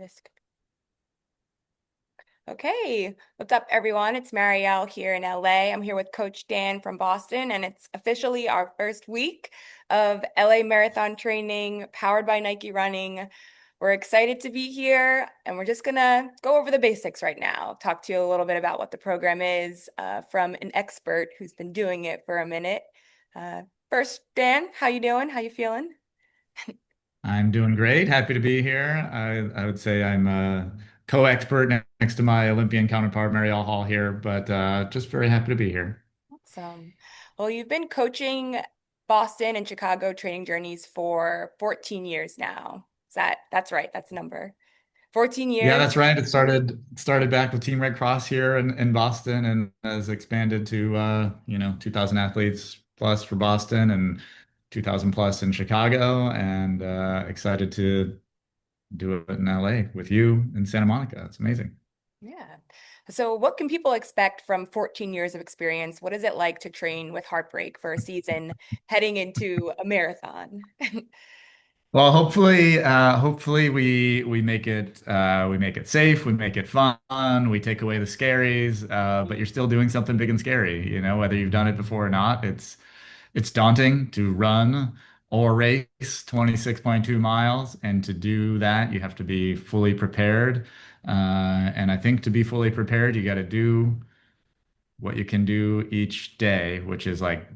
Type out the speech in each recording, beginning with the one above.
This. Okay, what's up, everyone? It's Marielle here in LA. I'm here with Coach Dan from Boston, and it's officially our first week of LA Marathon training powered by Nike Running. We're excited to be here, and we're just gonna go over the basics right now. Talk to you a little bit about what the program is from an expert who's been doing it for a minute. Uh, First, Dan, how you doing? How you feeling? I'm doing great. Happy to be here. I would say I'm a co-expert next to my Olympian counterpart, Marielle Hall here, but just very happy to be here. Awesome. Well, you've been coaching Boston and Chicago training journeys for 14 years now. That's right, that's the number. 14 Yeah, years. that's right. It started back with Team Red Cross here in Boston and has expanded to 2,000 athletes plus for Boston and 2,000 plus in Chicago, and excited to do it in LA with you in Santa Monica. It's amazing. Yeah. So what can people expect from 14 years of experience? What is it like to train with Heartbreak for a season heading into a marathon? Well, hopefully we make it safe, we make it fun, we take away the scaries, but you're still doing something big and scary, whether you've done it before or not. It's daunting to run or race 26.2 miles, and to do that, you have to be fully prepared. And I think to be fully prepared, you got to do what you can do each day, which is like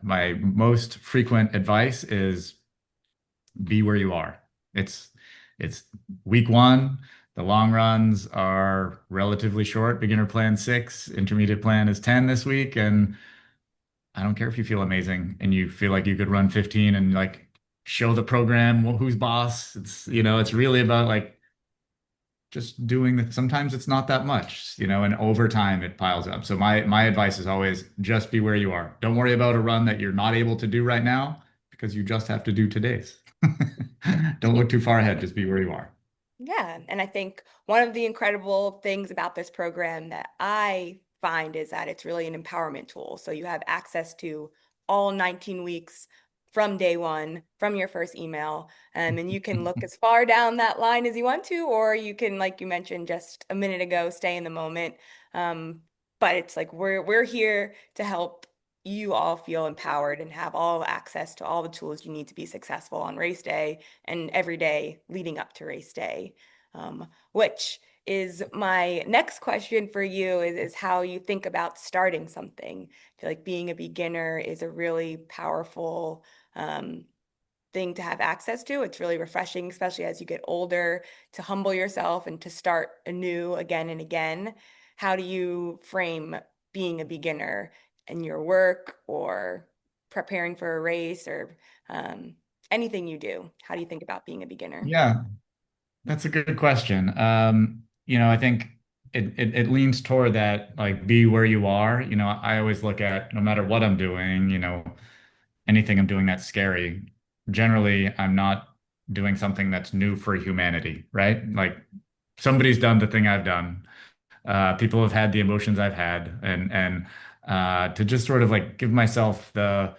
my most frequent advice is be where you are. It's it's week one. The long runs are relatively short. Beginner plan 6, intermediate plan is 10 this week. And I don't care if you feel amazing and you feel like you could run 15 and like show the program who's boss. It's really about like just doing that. Sometimes it's not that much, and over time it piles up. So my advice is always just be where you are. Don't worry about a run that you're not able to do right now because you just have to do today's. Don't look too far ahead, just be where you are. Yeah, and I think one of the incredible things about this program that I find is that it's really an empowerment tool. So you have access to all 19 weeks from day one, from your first email, and you can look as far down that line as you want to, or you can, like you mentioned just a minute ago, stay in the moment. Um, but it's like we're here to help you all feel empowered and have all access to all the tools you need to be successful on race day and every day leading up to race day. Which is my next question for you is how you think about starting something. I feel like being a beginner is a really powerful thing to have access to. It's really refreshing, especially as you get older, to humble yourself and to start anew again and again. How do you frame being a beginner in your work or preparing for a race or anything you do? How do you think about being a beginner? Yeah, that's a good question. I think it leans toward that, like, be where you are. I always look at no matter what I'm doing, anything I'm doing that's scary. Generally, I'm not doing something that's new for humanity, right? Like somebody's done the thing I've done. People have had the emotions I've had, and to just sort of like give myself the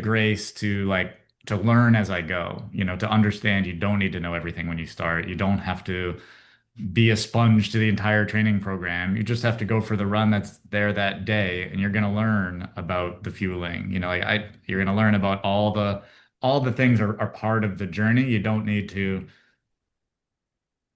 grace to like to learn as I go, to understand you don't need to know everything when you start. You don't have to be a sponge to the entire training program. You just have to go for the run that's there that day, and you're going to learn about the fueling. You're going to learn about all the things are part of the journey. You don't need to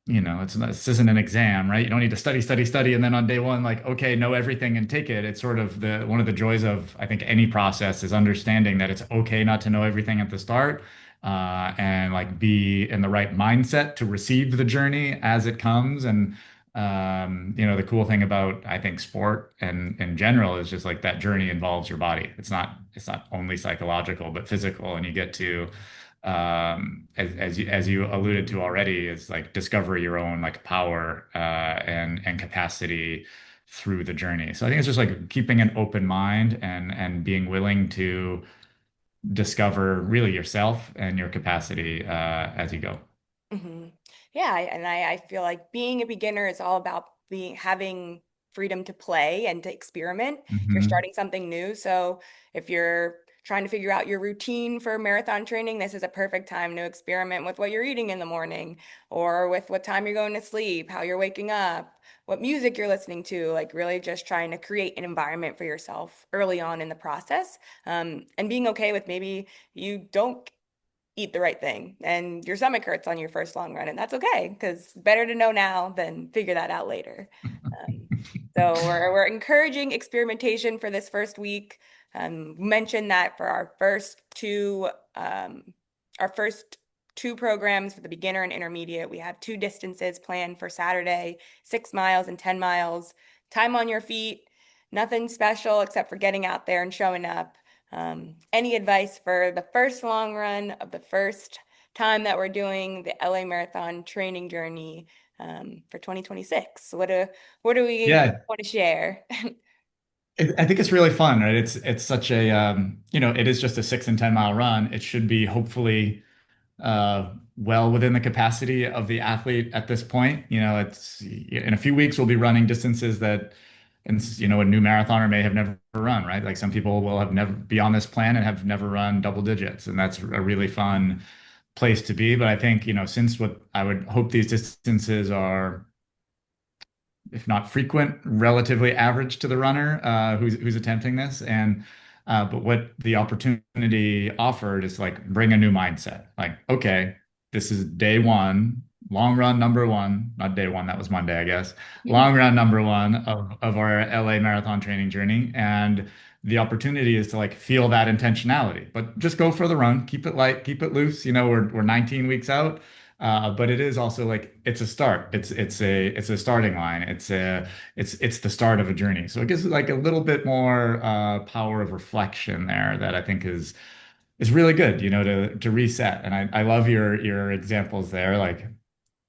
this isn't an exam, right? You don't need to study, study, study, and then on day one, like, okay, know everything and take it. It's sort of the one of the joys of, I think, any process is understanding that it's okay not to know everything at the start, and like be in the right mindset to receive the journey as it comes. And the cool thing about, I think, sport and in general is just like that journey involves your body. It's not only psychological, but physical, and you get to as you alluded to already, is like discover your own like power and capacity through the journey. So I think it's just like keeping an open mind and being willing to discover really yourself and your capacity as you go. hmm Yeah, and I feel like being a beginner is all about being having freedom to play and to experiment if you're Hmm. starting something new. So if you're trying to figure out your routine for marathon training, this is a perfect time to experiment with what you're eating in the morning or with what time you're going to sleep, how you're waking up, what music you're listening to, like really just trying to create an environment for yourself early on in the process. And being okay with maybe you don't eat the right thing and your stomach hurts on your first long run, and that's okay because better to know now than figure that out later. Um, so we're encouraging experimentation for this first week. Mentioned that for our first two programs for the beginner and intermediate, we have two distances planned for Saturday, 6 miles and 10 miles. Time on your feet, nothing special except for getting out there and showing up. Any advice for the first long run of the first time that we're doing the LA Marathon training journey for 2026? What do we Yeah, want to share? I think it's really fun, right? It's such a it is just a 6 and 10 mile run. It should be hopefully well within the capacity of the athlete at this point. It's in a few weeks we'll be running distances that, and a new marathoner may have never run, right? Like some people will have never be on this plan and have never run double digits, and that's a really fun place to be. But I think, since what I would hope these distances are, if not frequent, relatively average to the runner who's attempting this. And but what the opportunity offered is like bring a new mindset. Like, okay, this is day one, long run number one, not day one, that was Monday, I guess. Long run number one of our LA marathon training journey. And the opportunity is to like feel that intentionality, but just go for the run, keep it light, keep it loose. We're 19 weeks out. But it is also like it's a start. It's a starting line. It's the start of a journey. So it gives like a little bit more power of reflection there that I think is really good, to reset. And I love your examples there. Like,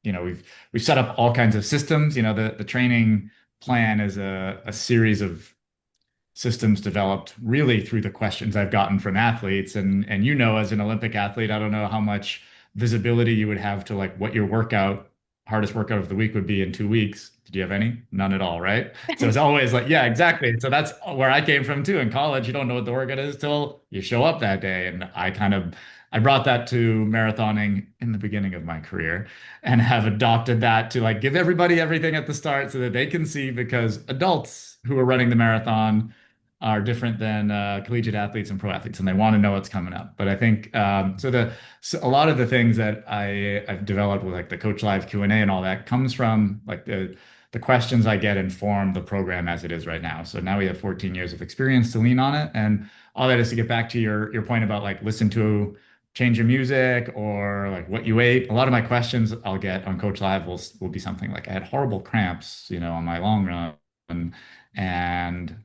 we've set up all kinds of systems. The training plan is a series of systems developed really through the questions I've gotten from athletes. And as an Olympic athlete, I don't know how much visibility you would have to like what your hardest workout of the week would be in 2 weeks. Did you have any? None at all, right? So it's always like, yeah, exactly. So that's where I came from too. In college, you don't know what the workout is till you show up that day. And I brought that to marathoning in the beginning of my career and have adopted that to like give everybody everything at the start so that they can see, because adults who are running the marathon are different than collegiate athletes and pro athletes, and they want to know what's coming up. But I think so a lot of the things that I've developed with like the Coach Live Q&A and all that comes from like the questions I get inform the program as it is right now. So now we have 14 years of experience to lean on it, and all that is to get back to your point about like listen to change your music or like what you ate. A lot of my questions I'll get on Coach Live will be something like I had horrible cramps, on my long run, and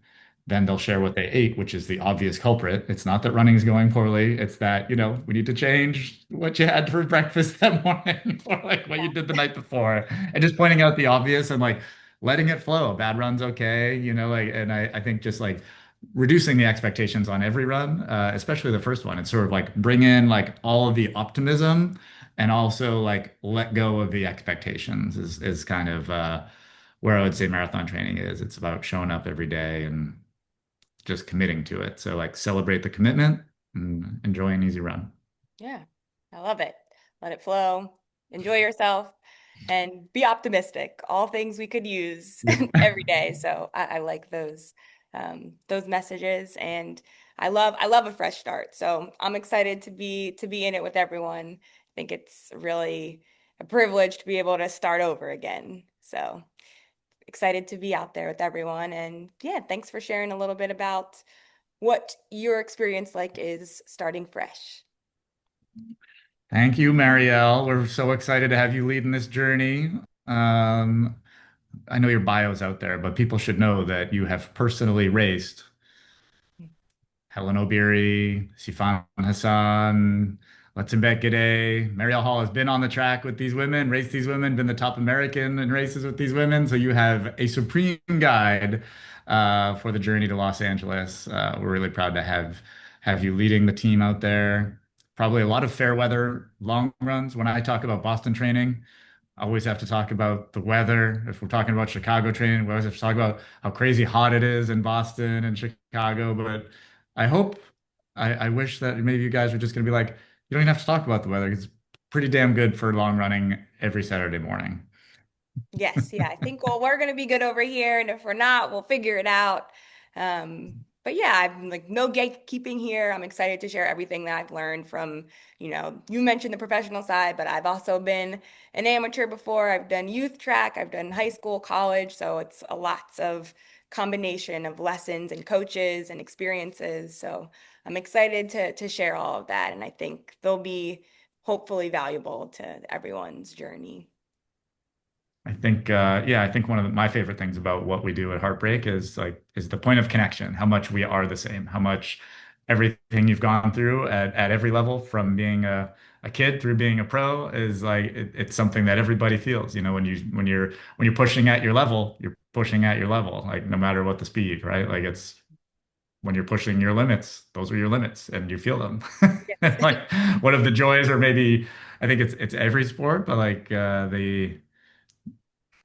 then they'll share what they ate, which is the obvious culprit. It's not that running is going poorly. It's that, we need to change what you had for breakfast that morning or like what you did the night before. And just pointing out the obvious and like letting it flow. A bad run's okay, like, and I think just like reducing the expectations on every run, especially the first one, and sort of like bring in like all of the optimism and also like let go of the expectations is kind of where I would say marathon training is. It's about showing up every day and just committing to it. So like celebrate the commitment and enjoy an easy run. Yeah, I love it. Let it flow. Enjoy yourself and be optimistic. All things we could use Yeah. every day. So I like those messages, and I love a fresh start. So I'm excited to be in it with everyone. I think it's really a privilege to be able to start over again. So excited to be out there with everyone. And yeah, thanks for sharing a little bit about what your experience like is starting fresh. Thank you, Marielle. We're so excited to have you leading this journey. Um, I know your bio's out there, but people should know that you have personally raced Helen Obiri, Sifan Hassan, Letzembek Gidey. Marielle Hall has been on the track with these women, raced these women, been the top American in races with these women. So you have a supreme guide for the journey to Los Angeles. We're really proud to have you leading the team out there. Probably a lot of fair weather long runs. When I talk about Boston training, I always have to talk about the weather. If we're talking about Chicago training, we always have to talk about how crazy hot it is in Boston and Chicago. But I hope I wish that maybe you guys were just going to be like, you don't even have to talk about the weather. It's pretty damn good for long running every Saturday morning. Yes, yeah, I think well we're gonna be good over here, and if we're not, we'll figure it out. But yeah, I'm like no gatekeeping here. I'm excited to share everything that I've learned from, you mentioned the professional side, but I've also been an amateur before. I've done youth track, I've done high school, college, so it's a lots of combination of lessons and coaches and experiences. So I'm excited to share all of that, and I think they'll be hopefully valuable to everyone's journey. I think, yeah, I think one of my favorite things about what we do at Heartbreak is the point of connection, how much we are the same, how much everything you've gone through at every level, from being a kid through being a pro, is like it's something that everybody feels. You know, when you're pushing at your level, you're pushing at your level, like no matter what the speed, right? Like it's when you're pushing your limits, those are your limits, and you feel them. Yes. Like one of the joys, or maybe I think it's every sport, but like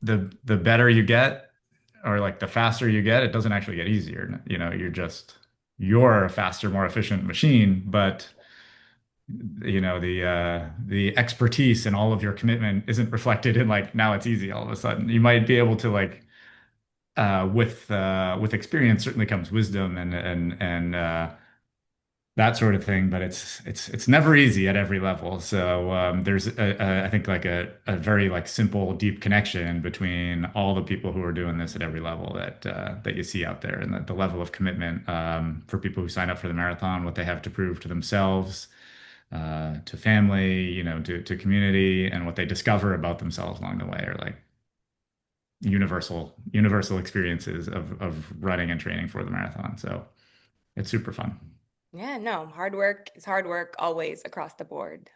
the better you get, or like the faster you get, it doesn't actually get easier. You know, you're a faster, more efficient machine, but you know, the expertise and all of your commitment isn't reflected in like now it's easy all of a sudden. You might be able to like with experience certainly comes wisdom and that sort of thing, but it's never easy at every level. So there's I think like a very like simple, deep connection between all the people who are doing this at every level that you see out there, and the level of commitment for people who sign up for the marathon, what they have to prove to themselves, to family, you know, to community, and what they discover about themselves along the way are like universal experiences of running and training for the marathon. So it's super fun. Yeah, no, hard work is hard work always across the board.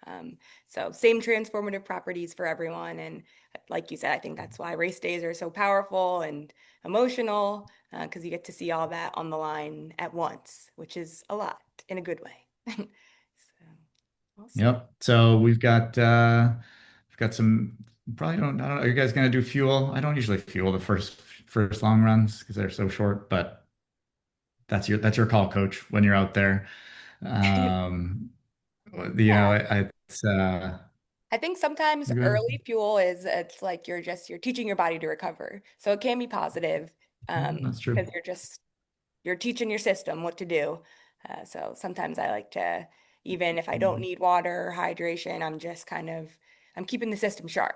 So same transformative properties for everyone. And like you said, I think that's why race days are so powerful and emotional, because you get to see all that on the line at once, which is a lot in a good way. So awesome. Yep. So we've got some probably don't I don't know, are you guys gonna do fuel? I don't usually fuel the first long runs because they're so short, but that's your call, coach, when you're out there. Um you know, Yeah. it's I think sometimes you go, early fuel is it's like you're teaching your body to recover. So it can be positive, that's true. because you're teaching your system what to do. So sometimes I like to, even if I don't need water or hydration, I'm keeping the system sharp.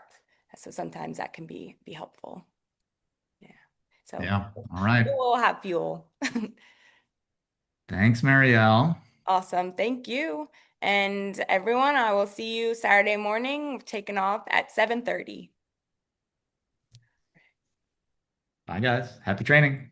So sometimes that can be helpful. Yeah. So Yeah. All right. we'll have fuel. Thanks, Marielle. Awesome. Thank you. And everyone, I will see you Saturday morning, taking off at 7:30. Bye guys. Happy training.